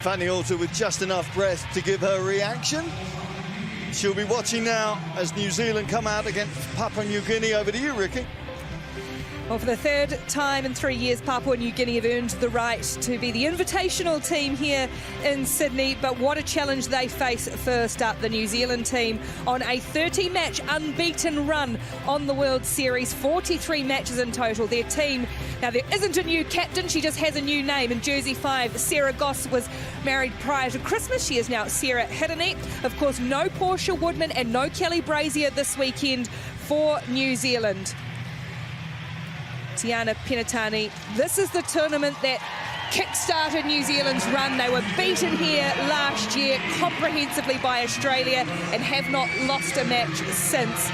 Fanny Alter with just enough breath to give her reaction. She'll be watching now as New Zealand come out against Papua New Guinea. Over to you, Ricky. Well, for the third time in 3 years, Papua New Guinea have earned the right to be the invitational team here in Sydney. But what a challenge they face first up. The New Zealand team on a 30-match unbeaten run on the World Series, 43 matches in total. Their team, now there isn't a new captain, she just has a new name. In jersey 5, Sarah Goss was married prior to Christmas. She is now Sarah Hirini. Of course, no Portia Woodman and no Kelly Brazier this weekend for New Zealand. Tiana Penatani, this is the tournament that kick-started New Zealand's run. They were beaten here last year comprehensively by Australia and have not lost a match since.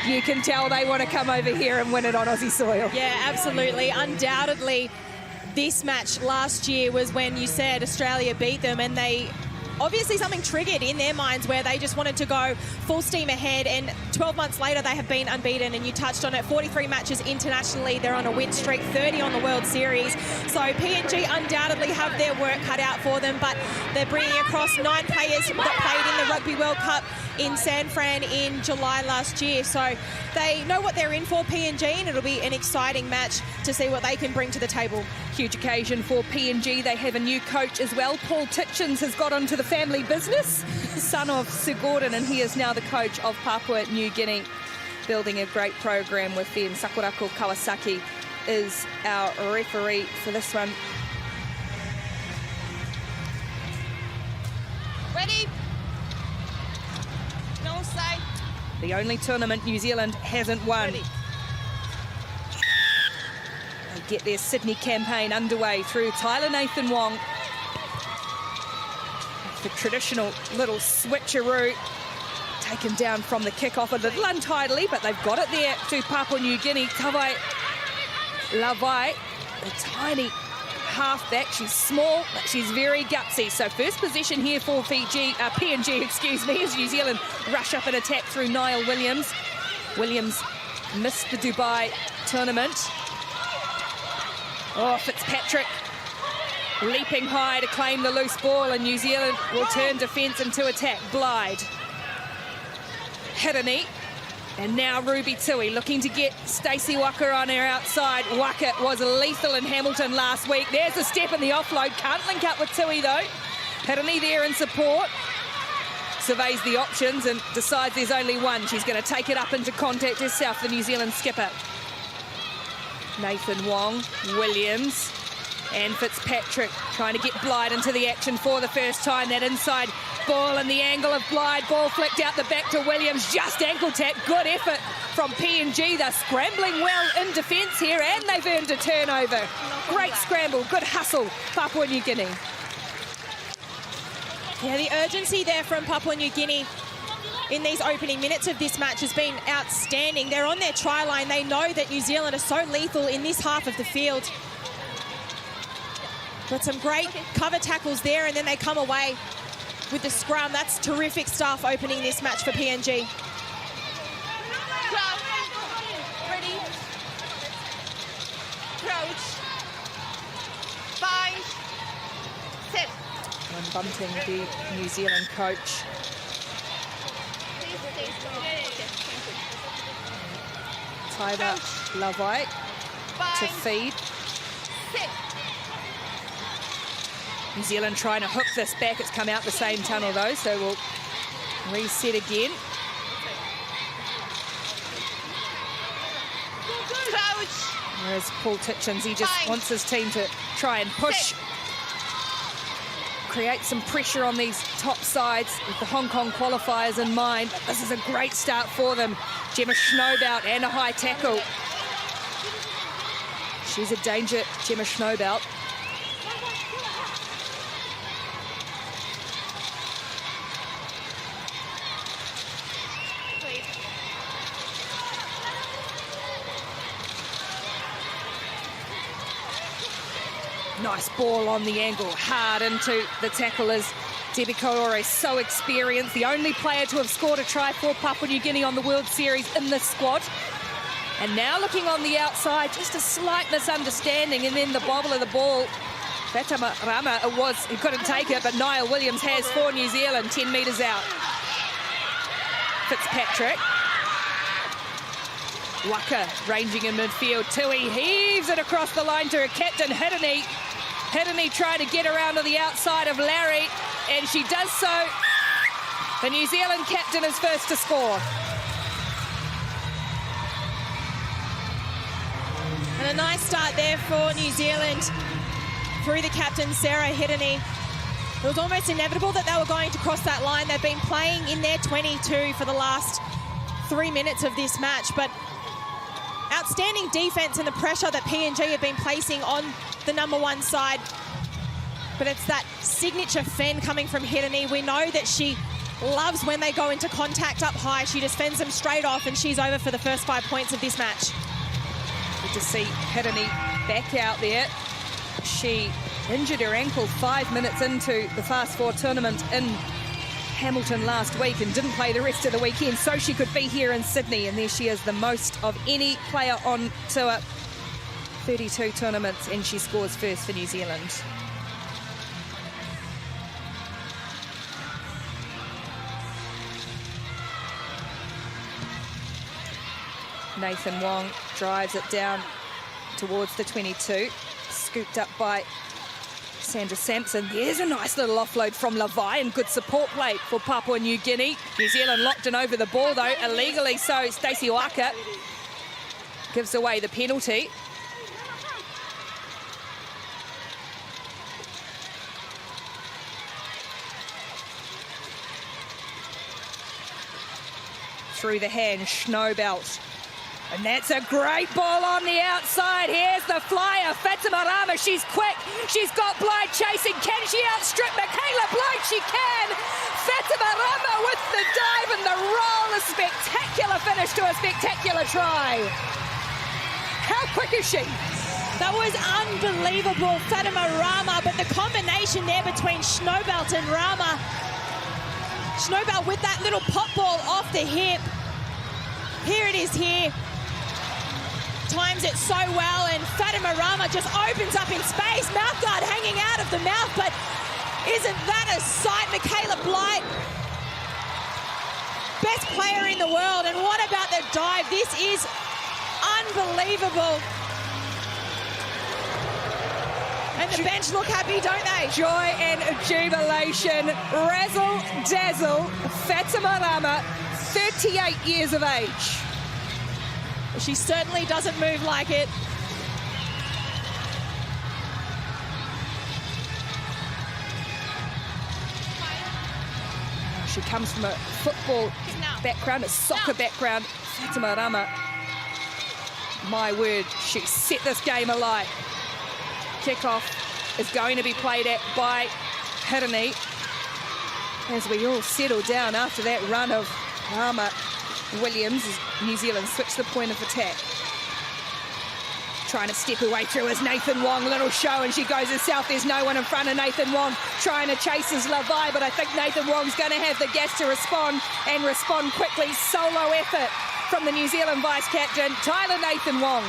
You can tell they want to come over here and win it on Aussie soil. Yeah, absolutely. Undoubtedly, this match last year was when you said Australia beat them, and they obviously something triggered in their minds where they just wanted to go full steam ahead, and 12 months later they have been unbeaten, and you touched on it, 43 matches internationally, they're on a win streak, 30 on the World Series. So PNG undoubtedly have their work cut out for them, but they're bringing across 9 players that played in the Rugby World Cup in San Fran in July last year. So they know what they're in for, PNG, and it'll be an exciting match to see what they can bring to the table. Huge occasion for PNG. They have a new coach as well. Paul Titchens has got onto the family business, son of Sir Gordon, and he is now the coach of Papua New Guinea, building a great program with them. Sakurako Kawasaki is our referee for this one. Ready? No side. The only tournament New Zealand hasn't won. Ready. They get their Sydney campaign underway through Tyler Nathan Wong. The traditional little switcheroo, taken down from the kick-off a little untidily, but they've got it there to Papua New Guinea. Tawai Lavai, a tiny halfback. She's small, but she's very gutsy. So first possession here for PNG, excuse me, as New Zealand rush up and attack through Niall Williams. Williams missed the Dubai tournament. Oh, Fitzpatrick leaping high to claim the loose ball, and New Zealand will turn defence into attack. Blyde, Hirini, and now Ruby Tui looking to get Stacey Waka on her outside. Waka was lethal in Hamilton last week. There's a step in the offload. Can't link up with Tui though. Hirini there in support. Surveys the options and decides there's only one. She's going to take it up into contact herself, the New Zealand skipper. Nathan Wong, Williams, and Fitzpatrick trying to get Blyde into the action for the first time. That inside ball and the angle of Blyde. Ball flicked out the back to Williams. Just ankle tap. Good effort from PNG. They're scrambling well in defence here, and they've earned a turnover. Great scramble. Good hustle, Papua New Guinea. Yeah, the urgency there from Papua New Guinea in these opening minutes of this match has been outstanding. They're on their try line. They know that New Zealand are so lethal in this half of the field. But some great cover tackles there, and then they come away with the scrum. That's terrific stuff opening this match for PNG. Ready. Crouch. Bind. Sit. And Bunting, the New Zealand coach. Tyler Lavai to feed. Sit. New Zealand trying to hook this back. It's come out the same tunnel though, so we'll reset again. Crouch. Whereas Paul Titchens, he just wants his team to try and push, create some pressure on these top sides with the Hong Kong qualifiers in mind. But this is a great start for them. Gemma Schnobelt and a high tackle. She's a danger, Gemma Schnobelt. Nice ball on the angle, hard into the tacklers. Debbie Kaore, so experienced, the only player to have scored a try for Papua New Guinea on the World Series in this squad. And now looking on the outside, just a slight misunderstanding, and then the bobble of the ball Fatima Rama, he couldn't take it, but Niall Williams has for New Zealand, 10 metres out. Fitzpatrick. Waka ranging in midfield. Tui heaves it across the line to her captain, Hirini. Hirini trying to get around to the outside of Larry, and she does so. The New Zealand captain is first to score. And a nice start there for New Zealand through the captain, Sarah Hirini. It was almost inevitable that they were going to cross that line. They've been playing in their 22 for the last 3 minutes of this match, but outstanding defence and the pressure that PNG have been placing on the #1 side. But it's that signature fend coming from Hirini. We know that she loves when they go into contact up high. She just fends them straight off, and she's over for the first 5 points of this match. Good to see Hirini back out there. She injured her ankle 5 minutes into the Fast Four tournament in Hamilton last week and didn't play the rest of the weekend, so she could be here in Sydney, and there she is, the most of any player on tour. 32 tournaments, and she scores first for New Zealand. Nathan Wong drives it down towards the 22, scooped up by Sandra Sampson. There's a nice little offload from Levi, and good support play for Papua New Guinea. New Zealand locked in over the ball, though, illegally so. Stacey Waka gives away the penalty. Through the hand, Snowbelt. And that's a great ball on the outside. Here's the flyer, Fatima Rama. She's quick. She's got Blythe chasing. Can she outstrip Michaela Blythe? She can. Fatima Rama with the dive and the roll. A spectacular finish to a spectacular try. How quick is she? That was unbelievable, Fatima Rama, but the combination there between Snowbelt and Rama. Snowbelt with that little pop ball off the hip. Here it is here. Times it so well, and Fatima Rama just opens up in space. Mouth guard hanging out of the mouth, but isn't that a sight? Michaela Blythe, best player in the world, and what about the dive? This is unbelievable. And the bench look happy, don't they? Joy and jubilation, razzle dazzle. Fatima Rama, 38 years of age. She certainly doesn't move like it. She comes from a football background, a soccer background. Fatima Rama, my word, she set this game alight. Kickoff is going to be played at by Hirini as we all settle down after that run of Rama. Williams, as New Zealand switch the point of attack. Trying to step her way through is Nathan Wong. Little show, and she goes herself. There's no one in front of Nathan Wong. Trying to chase his Levi, but I think Nathan Wong's going to have the gas to respond, and respond quickly. Solo effort from the New Zealand vice-captain, Tyler Nathan Wong.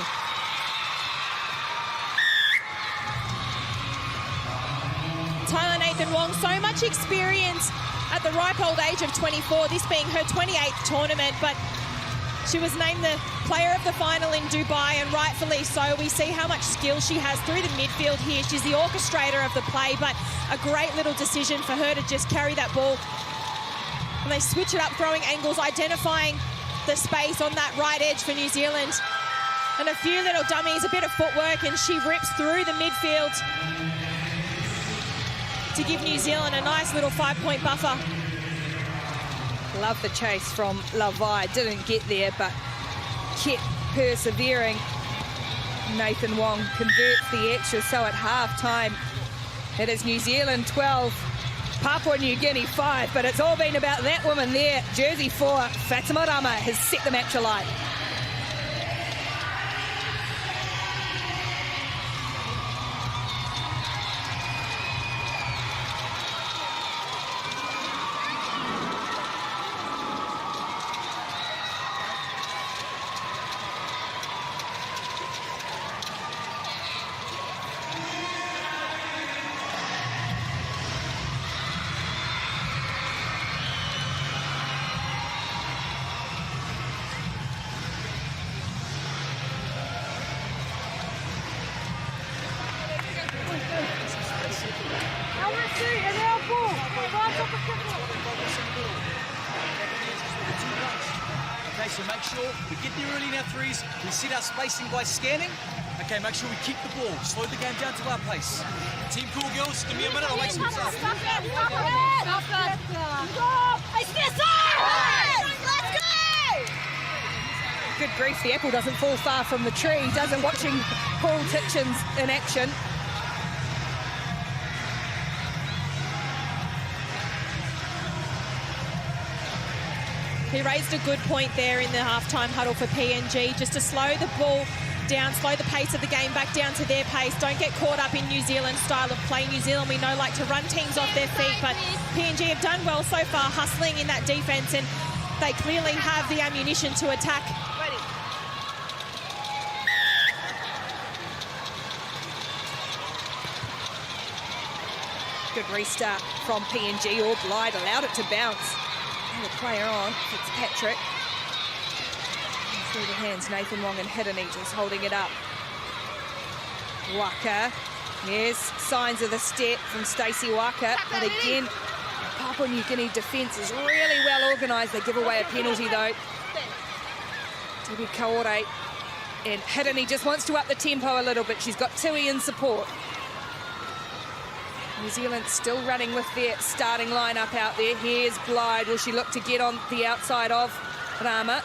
Tyler Nathan Wong, so much experience at the ripe old age of 24, this being her 28th tournament, but she was named the player of the final in Dubai, and rightfully so. We see how much skill she has through the midfield here. She's the orchestrator of the play, but a great little decision for her to just carry that ball. And they switch it up, throwing angles, identifying the space on that right edge for New Zealand. And a few little dummies, a bit of footwork, and she rips through the midfield to give New Zealand a nice little 5-point buffer. Love the chase from Levi. Didn't get there, but kept persevering. Nathan Wong converts the extra, so at half-time, it is New Zealand 12, Papua New Guinea 5, but it's all been about that woman there. Jersey 4, Fatima Rama, has set the match alight. Okay, so make sure we get there early in our threes. We set our spacing by scanning. Okay, make sure we keep the ball. Slow the game down to our pace. Team cool, girls. Give me a minute. I'll make some stuff. Good grief, the apple doesn't fall far from the tree, does it? Watching Paul Titchens in action. He raised a good point there in the halftime huddle for PNG, just to slow the ball down, slow the pace of the game back down to their pace. Don't get caught up in New Zealand's style of play. New Zealand, we know, like to run teams off their feet, but PNG have done well so far, hustling in that defence, and they clearly have the ammunition to attack. Good restart from PNG. All Blythe allowed it to bounce. And the player on, Fitzpatrick. And through the hands, Nathan Wong and Hiddeny just holding it up. Waka. Yes, signs of the step from Stacey Waka. But again, Papua New Guinea defence is really well organised. They give away a penalty, though. Debbie Kaore. And Hiddeny just wants to up the tempo a little bit. She's got Tui in support. New Zealand still running with their starting lineup out there. Here's Blythe. Will she look to get on the outside of Rama?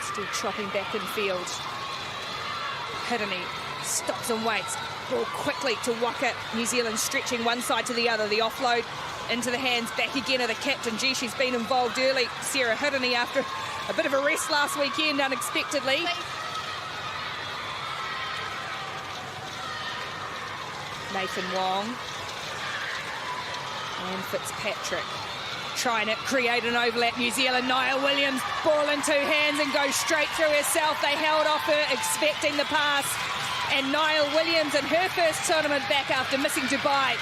Still chopping back in field. Hiddeny stops and waits. Ball quickly to Waka. New Zealand stretching one side to the other. The offload into the hands back again of the captain. Gee, she's been involved early. Sarah Hiddeny after a bit of a rest last weekend unexpectedly. Nathan Wong and Fitzpatrick trying to create an overlap. New Zealand, Niall Williams, ball in two hands and goes straight through herself. They held off her, expecting the pass. And Niall Williams, in her first tournament back after missing Dubai,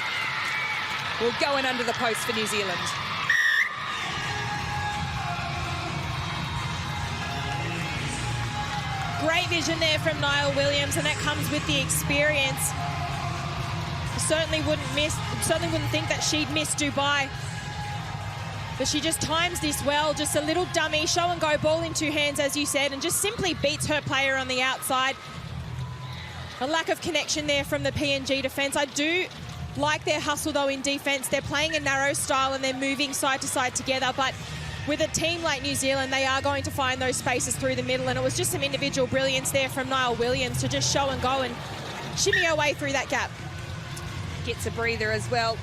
will go in under the post for New Zealand. Great vision there from Niall Williams, and that comes with the experience. Certainly wouldn't think that she'd miss Dubai. But she just times this well, just a little dummy, show and go, ball in two hands, as you said, and just simply beats her player on the outside. A lack of connection there from the PNG defence. I do like their hustle, though, in defence. They're playing a narrow style and they're moving side to side together, but with a team like New Zealand, they are going to find those spaces through the middle, and it was just some individual brilliance there from Niall Williams to just show and go and shimmy her way through that gap. Gets a breather as well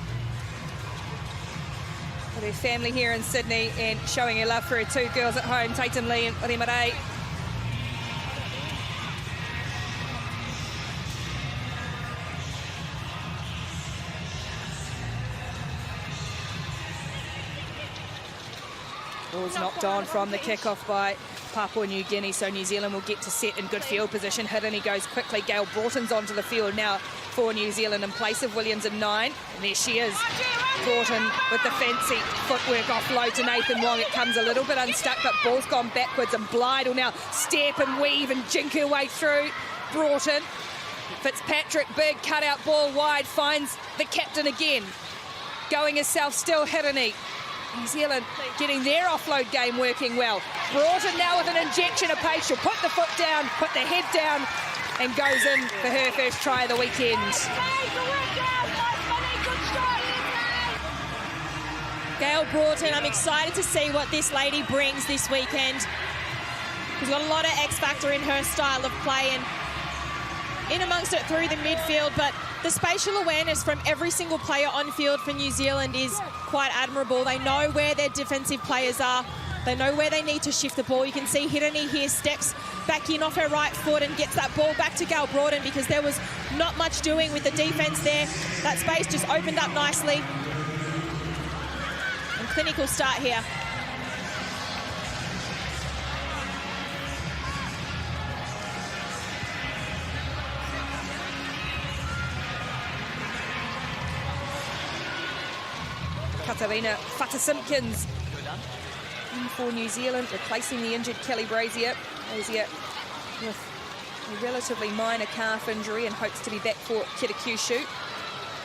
for their family here in Sydney, and showing her love for her two girls at home, Tatum Lee and Remarei. Ball's knocked on from the kickoff by Papua New Guinea, so New Zealand will get to set in good field position. Hiddeny goes quickly. Gail Broughton's onto the field now for New Zealand in place of Williams in 9. And there she is. Broughton with the fancy footwork offload to Nathan Wong. It comes a little bit unstuck, but ball's gone backwards, and Blythe will now step and weave and jink her way through. Broughton. Fitzpatrick, big cutout ball wide, finds the captain again. Going herself still, Hiddeny. New Zealand getting their offload game working well. Broughton now with an injection of pace. She'll put the foot down, put the head down, and goes in for her first try of the weekend. Gail Broughton, I'm excited to see what this lady brings this weekend. She's got a lot of X factor in her style of play and in amongst it through the midfield, but the spatial awareness from every single player on field for New Zealand is quite admirable. They know where their defensive players are. They know where they need to shift the ball. You can see Hiddeny here steps back in off her right foot and gets that ball back to Gail Broughton, because there was not much doing with the defence there. That space just opened up nicely. And clinical start here. Katarina Fata-Simpkins in for New Zealand, replacing the injured Kelly Brazier. Brazier with a relatively minor calf injury and hopes to be back for Kitakyushu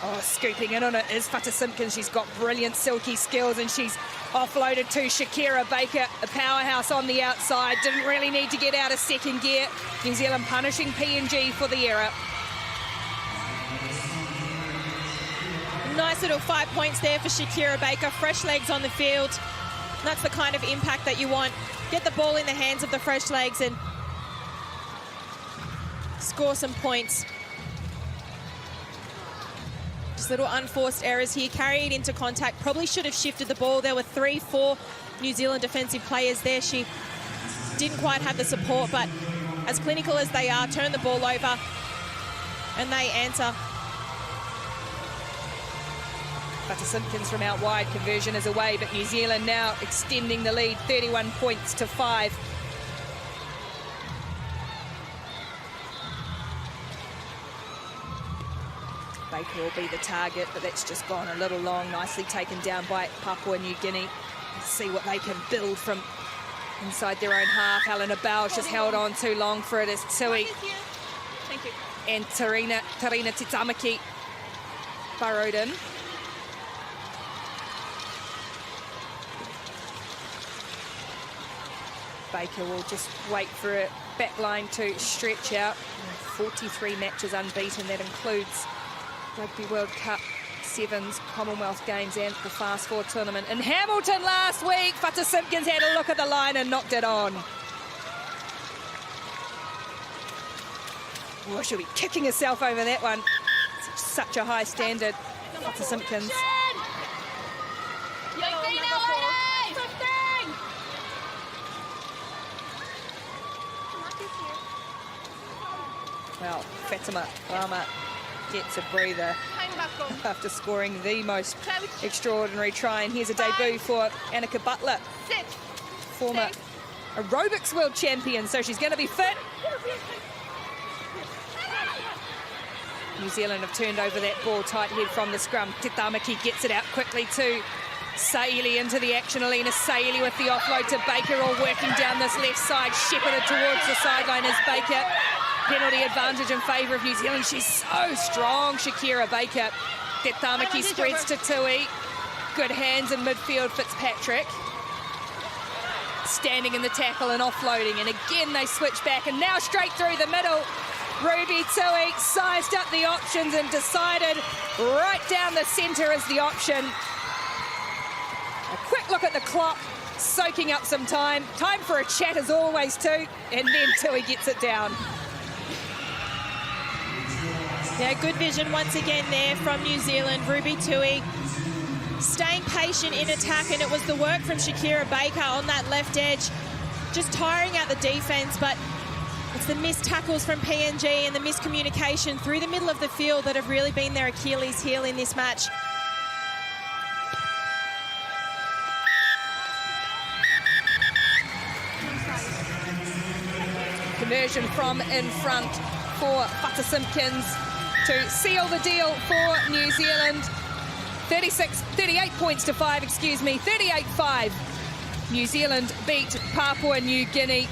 Oh, scooping in on it is Fata Simpkins. She's got brilliant silky skills, and she's offloaded to Shakira Baker, a powerhouse on the outside. Didn't really need to get out of second gear. New Zealand punishing PNG for the error. Nice little 5 points there for Shakira Baker. Fresh legs on the field. That's the kind of impact that you want. Get the ball in the hands of the fresh legs and score some points. Just little unforced errors here. Carry it into contact. Probably should have shifted the ball. There were 3-4 New Zealand defensive players there. She didn't quite have the support, but as clinical as they are, turn the ball over and they answer. Fata Simpkins from out wide, conversion is away, but New Zealand now extending the lead, 31 points to 5. Baker will be the target, but that's just gone a little long. Nicely taken down by Papua New Guinea. Let's see what they can build from inside their own half. Helena Bausch has held on too long for it as Tui Thank you. and Tarina Titamaki burrowed in. Baker will just wait for a back line to stretch out. 43 matches unbeaten. That includes Rugby World Cup, 7's, Commonwealth Games and the Fast Four tournament. In Hamilton last week, Fata Simpkins had a look at the line and knocked it on. Oh, she'll be kicking herself over that one. Such a high standard, Fata Simpkins. Well, Fatima Rama gets a breather after scoring the most extraordinary try. And here's a debut for Annika Butler, former aerobics world champion, so she's going to be fit. New Zealand have turned over that ball, tight head from the scrum. Titamaki gets it out quickly to Saili into the action. Alina Saili with the offload to Baker, all working down this left side, shepherded towards the sideline as Baker. Penalty advantage in favour of New Zealand. She's so strong, Shakira Baker. Titamaki spreads to Tui. Good hands in midfield, Fitzpatrick. Standing in the tackle and offloading. And again, they switch back. And now straight through the middle. Ruby Tui sized up the options and decided right down the centre is the option. A quick look at the clock, soaking up some time. Time for a chat as always too. And then Tui gets it down. Yeah, good vision once again there from New Zealand. Ruby Tui staying patient in attack, and it was the work from Shakira Baker on that left edge, just tiring out the defence, but it's the missed tackles from PNG and the miscommunication through the middle of the field that have really been their Achilles heel in this match. Conversion from in front for Fata Simpkins to seal the deal for New Zealand. 38 points to 5, 38-5. New Zealand beat Papua New Guinea.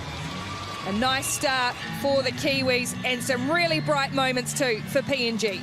A nice start for the Kiwis and some really bright moments too for PNG.